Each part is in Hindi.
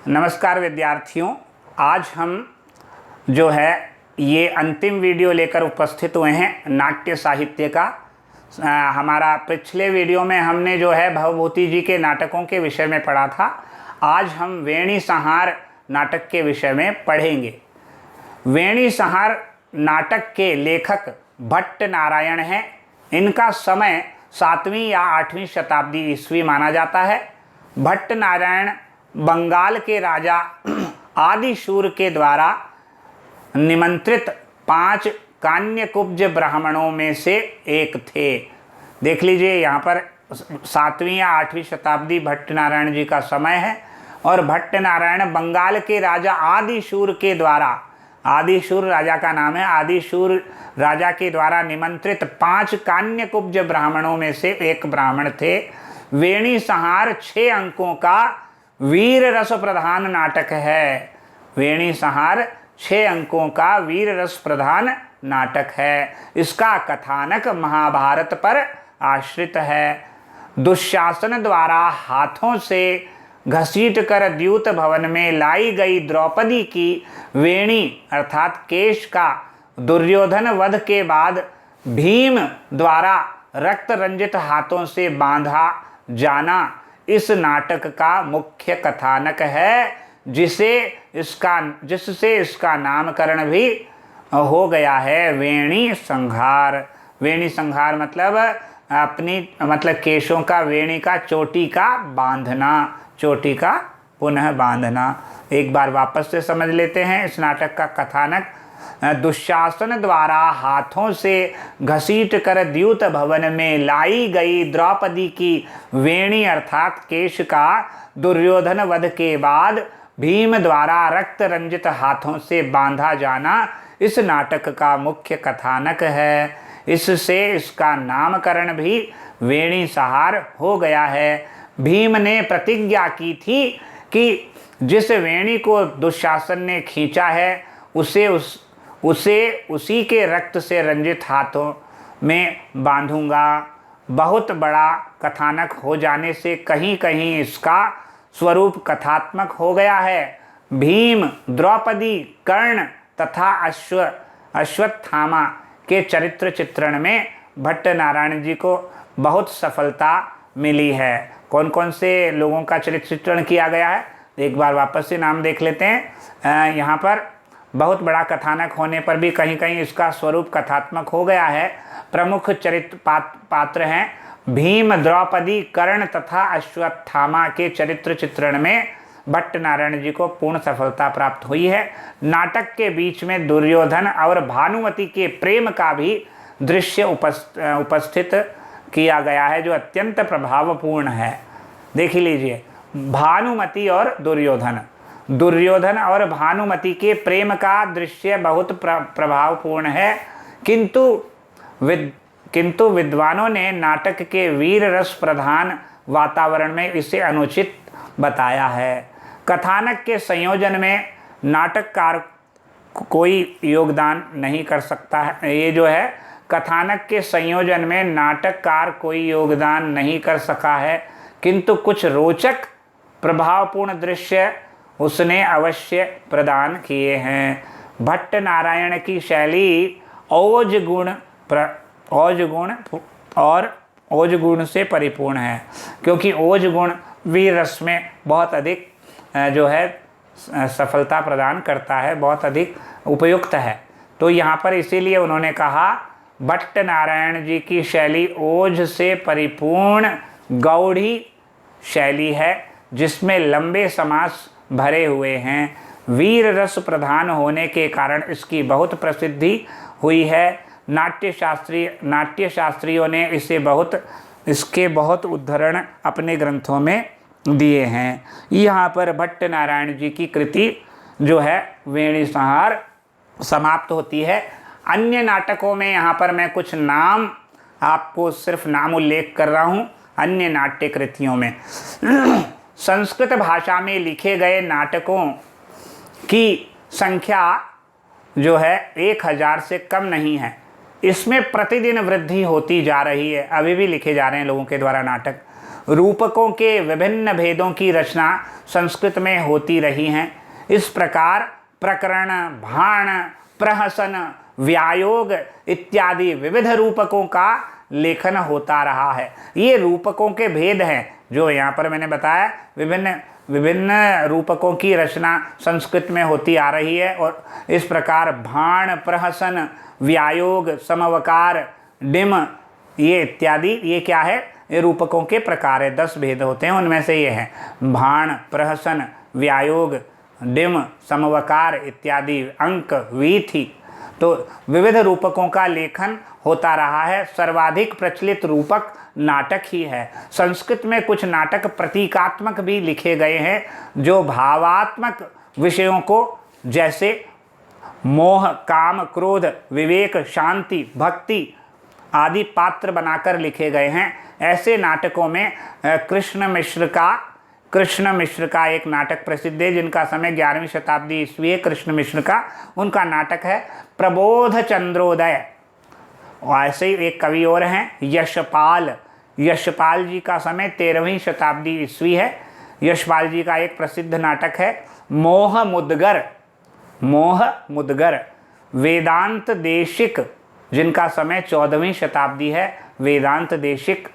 नमस्कार विद्यार्थियों। आज हम जो है ये अंतिम वीडियो लेकर उपस्थित हुए हैं नाट्य साहित्य का। हमारा पिछले वीडियो में हमने जो है भवभूति जी के नाटकों के विषय में पढ़ा था। आज हम वेणी संहार नाटक के विषय में पढ़ेंगे। वेणी संहार नाटक के लेखक भट्ट नारायण हैं। इनका समय 7वीं या 8वीं शताब्दी ईस्वी माना जाता है। भट्ट नारायण बंगाल के राजा आदिशूर के द्वारा निमंत्रित 5 कान्यकुब्ज ब्राह्मणों में से एक थे। देख लीजिए, यहाँ पर 7वीं या 8वीं शताब्दी भट्ट नारायण जी का समय है और भट्ट नारायण बंगाल के राजा आदिशूर के द्वारा, आदिशूर राजा का नाम है, आदिशूर राजा के द्वारा निमंत्रित 5 कान्यकुब्ज ब्राह्मणों में से एक ब्राह्मण थे। वेणी संहार 6 अंकों का वीर रस प्रधान नाटक है। वेणी संहार 6 अंकों का वीर रस प्रधान नाटक है। इसका कथानक महाभारत पर आश्रित है। दुशासन द्वारा हाथों से घसीट कर द्यूत भवन में लाई गई द्रौपदी की वेणी अर्थात केश का दुर्योधन वध के बाद भीम द्वारा रक्त रंजित हाथों से बांधा जाना इस नाटक का मुख्य कथानक है, जिससे इसका नामकरण भी हो गया है वेणी संहार। वेणी संहार मतलब केशों का, वेणी का चोटी का बांधना, चोटी का पुनः बांधना। एक बार वापस से समझ लेते हैं इस नाटक का कथानक। दुशासन द्वारा हाथों से घसीट कर द्यूत भवन में लाई गई द्रौपदी की वेणी अर्थात केश का दुर्योधन वध के बाद भीम द्वारा रक्त रंजित हाथों से बांधा जाना इस नाटक का मुख्य कथानक है। इससे इसका नामकरण भी वेणी संहार हो गया है। भीम ने प्रतिज्ञा की थी कि जिस वेणी को दुशासन ने खींचा है उसे उसी के रक्त से रंजित हाथों में बांधूंगा। बहुत बड़ा कथानक हो जाने से कहीं कहीं इसका स्वरूप कथात्मक हो गया है। भीम, द्रौपदी, कर्ण तथा अश्वत्थामा के चरित्र चित्रण में भट्ट नारायण जी को बहुत सफलता मिली है। कौन कौन से लोगों का चरित्र चित्रण किया गया है, एक बार वापस से नाम देख लेते हैं। यहाँ पर बहुत बड़ा कथानक होने पर भी कहीं कहीं इसका स्वरूप कथात्मक हो गया है। प्रमुख चरित्र पात्र हैं भीम, द्रौपदी, कर्ण तथा अश्वत्थामा के चरित्र चित्रण में भट्ट नारायण जी को पूर्ण सफलता प्राप्त हुई है। नाटक के बीच में दुर्योधन और भानुमति के प्रेम का भी दृश्य उपस्थित किया गया है, जो अत्यंत प्रभावपूर्ण है। देख लीजिए, भानुमति और दुर्योधन और भानुमति के प्रेम का दृश्य बहुत प्रभावपूर्ण है, किंतु विद्वानों ने नाटक के वीर रस प्रधान वातावरण में इसे अनुचित बताया है। कथानक के संयोजन में नाटककार कोई योगदान नहीं कर सकता है। ये जो है कथानक के संयोजन में नाटककार कोई योगदान नहीं कर सका है, किंतु कुछ रोचक प्रभावपूर्ण दृश्य उसने अवश्य प्रदान किए हैं। भट्ट नारायण की शैली ओज गुण से परिपूर्ण है, क्योंकि ओज गुण वीर रस में बहुत अधिक जो है सफलता प्रदान करता है, बहुत अधिक उपयुक्त है। तो यहाँ पर इसीलिए उन्होंने कहा भट्ट नारायण जी की शैली ओज से परिपूर्ण गौड़ी शैली है, जिसमें लंबे समास भरे हुए हैं। वीर रस प्रधान होने के कारण इसकी बहुत प्रसिद्धि हुई है। नाट्यशास्त्रियों ने इसके बहुत उद्धरण अपने ग्रंथों में दिए हैं। यहाँ पर भट्ट नारायण जी की कृति जो है वेणी संहार समाप्त होती है। अन्य नाटकों में यहाँ पर मैं कुछ नाम आपको सिर्फ नाम उल्लेख कर रहा हूँ। अन्य नाट्य कृतियों में संस्कृत भाषा में लिखे गए नाटकों की संख्या जो है 1000 से कम नहीं है। इसमें प्रतिदिन वृद्धि होती जा रही है। अभी भी लिखे जा रहे हैं लोगों के द्वारा नाटक। रूपकों के विभिन्न भेदों की रचना संस्कृत में होती रही हैं। इस प्रकार प्रकरण, भाण, प्रहसन, व्यायोग इत्यादि विविध रूपकों का लेखन होता रहा है। ये रूपकों के भेद हैं जो यहाँ पर मैंने बताया। विभिन्न रूपकों की रचना संस्कृत में होती आ रही है और इस प्रकार भाण, प्रहसन, व्यायोग, समवकार, डिम ये इत्यादि ये क्या है, ये रूपकों के प्रकार है। 10 भेद होते हैं, उनमें से ये हैं भाण, प्रहसन, व्यायोग, डिम, समवकार इत्यादि, अंक, वीथि। तो विविध रूपकों का लेखन होता रहा है। सर्वाधिक प्रचलित रूपक नाटक ही है। संस्कृत में कुछ नाटक प्रतीकात्मक भी लिखे गए हैं जो भावात्मक विषयों को जैसे मोह, काम, क्रोध, विवेक, शांति, भक्ति आदि पात्र बनाकर लिखे गए हैं। ऐसे नाटकों में कृष्ण मिश्र का एक नाटक प्रसिद्ध है जिनका समय 11वीं शताब्दी ईस्वी है। कृष्ण मिश्र का उनका नाटक है प्रबोध चंद्रोदय। और ऐसे ही एक कवि और हैं यशपाल जी का समय 13वीं शताब्दी ईस्वी है। यशपाल जी का एक प्रसिद्ध नाटक है मोह मुदगर। वेदांत देशिक जिनका समय 14वीं शताब्दी है, वेदांत देशिक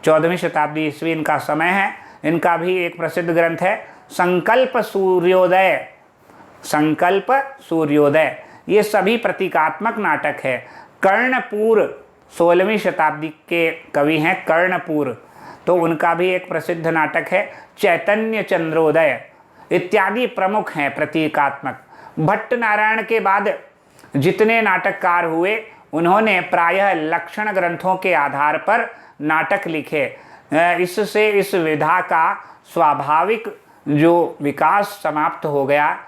14वीं शताब्दी ईस्वी इनका समय है। इनका भी एक प्रसिद्ध ग्रंथ है संकल्प सूर्योदय। ये सभी प्रतीकात्मक नाटक है। कर्णपूर 16वीं शताब्दी के कवि हैं कर्णपूर, तो उनका भी एक प्रसिद्ध नाटक है चैतन्य चंद्रोदय इत्यादि प्रमुख हैं प्रतीकात्मक। भट्ट नारायण के बाद जितने नाटककार हुए उन्होंने प्रायः लक्षण ग्रंथों के आधार पर नाटक लिखे। इससे इस विधा का स्वाभाविक जो विकास समाप्त हो गया।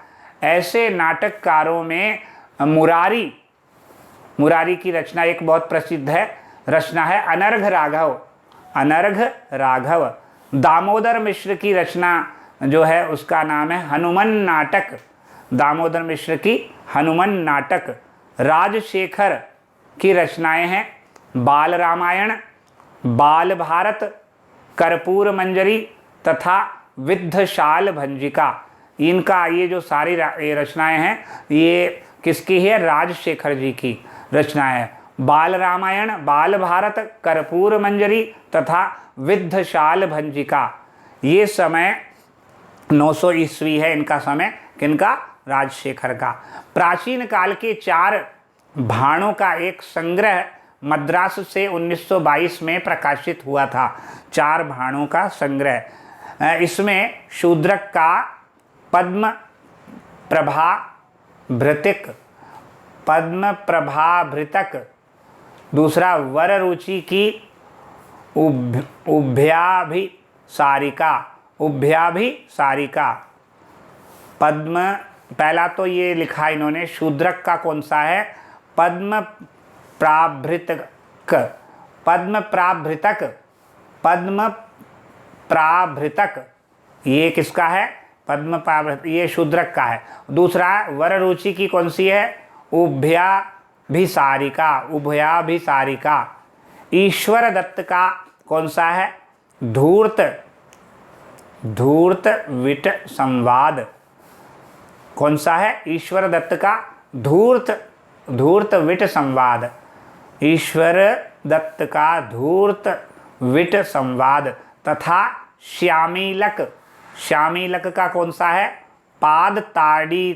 ऐसे नाटककारों में मुरारी की रचना एक बहुत प्रसिद्ध है, रचना है अनर्घ राघव। दामोदर मिश्र की रचना जो है उसका नाम है हनुमान नाटक। दामोदर मिश्र की हनुमान नाटक। राजशेखर की रचनाएं हैं बाल रामायण, बाल भारत, कर्पूर मंजरी तथा विद्धशाल भंजिका। इनका ये जो सारी रचनाएं हैं ये किसकी है, राजशेखर जी की रचना है। बाल रामायण, बाल भारत, कर्पूर मंजरी तथा विद्धशाल भंजिका। ये समय 900 ईस्वी है इनका समय, किनका, राजशेखर का। प्राचीन काल के 4 भाणों का एक संग्रह मद्रास से 1922 में प्रकाशित हुआ था। 4 भाणों का संग्रह। इसमें शूद्रक का पद्म प्रभाभृतक, दूसरा वररुचि की उभयाभिसारिका। पद्म, पहला तो ये लिखा इन्होंने शूद्रक का कौन सा है, पद्म प्राभृतक ये किसका है, पद्म प्राभृत, ये शूद्रक का है। दूसरा वररुचि की कौन सी है, उभयाभिसारिका। ईश्वर दत्त का कौन सा है, धूर्त विट संवाद। कौन सा है, ईश्वर दत्त का धूर्त विट संवाद। ईश्वर दत्त का धूर्त विट संवाद तथा श्यामीलक का कौन सा है, पाद ताड़ी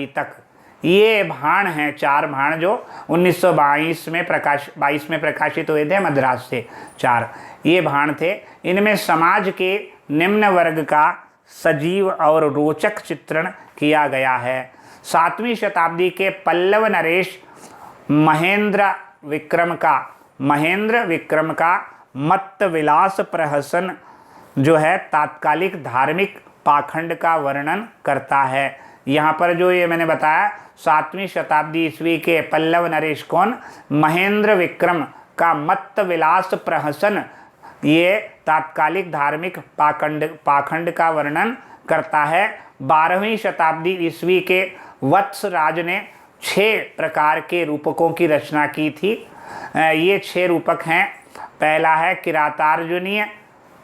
तक। ये भाण हैं, 4 भाण जो 1922 में प्रकाशित हुए थे मद्रास से। 4 ये भाण थे। इनमें समाज के निम्न वर्ग का सजीव और रोचक चित्रण किया गया है। 7वीं शताब्दी के पल्लव नरेश महेंद्र विक्रम का मत्त विलास प्रहसन जो है तात्कालिक धार्मिक पाखंड का वर्णन करता है। यहाँ पर जो ये मैंने बताया 7वीं शताब्दी ईस्वी के पल्लव नरेश कौन, महेंद्र विक्रम का मत्त विलास प्रहसन ये तात्कालिक धार्मिक पाखंड का वर्णन करता है। 12वीं शताब्दी ईस्वी के वत्सराज ने 6 प्रकार के रूपकों की रचना की थी। ये 6 रूपक हैं पहला है किरातार्जुनीय,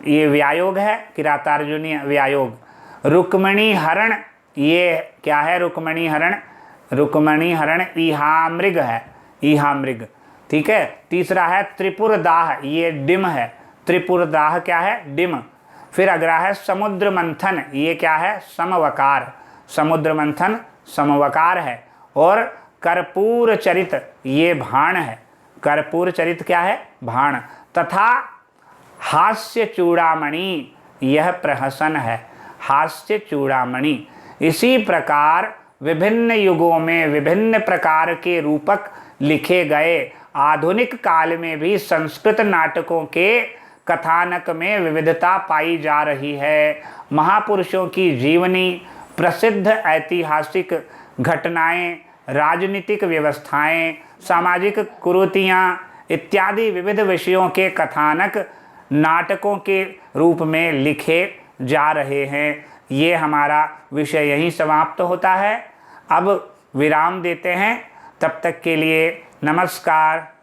ये व्यायोग है, किरातार्जुनीय व्यायोग। रुक्मिणी हरण, ये क्या है? रुक्मिणी हरण, रुक्मिणी हरण ईहामृग है, ईहामृग, ठीक है। तीसरा है त्रिपुरदाह, ये डिम है, त्रिपुरदाह क्या है? डिम। फिर अगला है समुद्र मंथन, ये क्या है? समवकार, समुद्र मंथन समवकार है। और कर्पूर चरित, ये भाण है, कर्पूर चरित क्या है? भाण। तथा हास्य चूड़ामणि, यह प्रहसन है, हास्य चूड़ामणि। इसी प्रकार विभिन्न युगों में विभिन्न प्रकार के रूपक लिखे गए। आधुनिक काल में भी संस्कृत नाटकों के कथानक में विविधता पाई जा रही है। महापुरुषों की जीवनी, प्रसिद्ध ऐतिहासिक घटनाएं, राजनीतिक व्यवस्थाएं, सामाजिक कुरीतियां इत्यादि विविध विषयों के कथानक नाटकों के रूप में लिखे जा रहे हैं। ये हमारा विषय यहीं समाप्त होता है। अब विराम देते हैं, तब तक के लिए नमस्कार।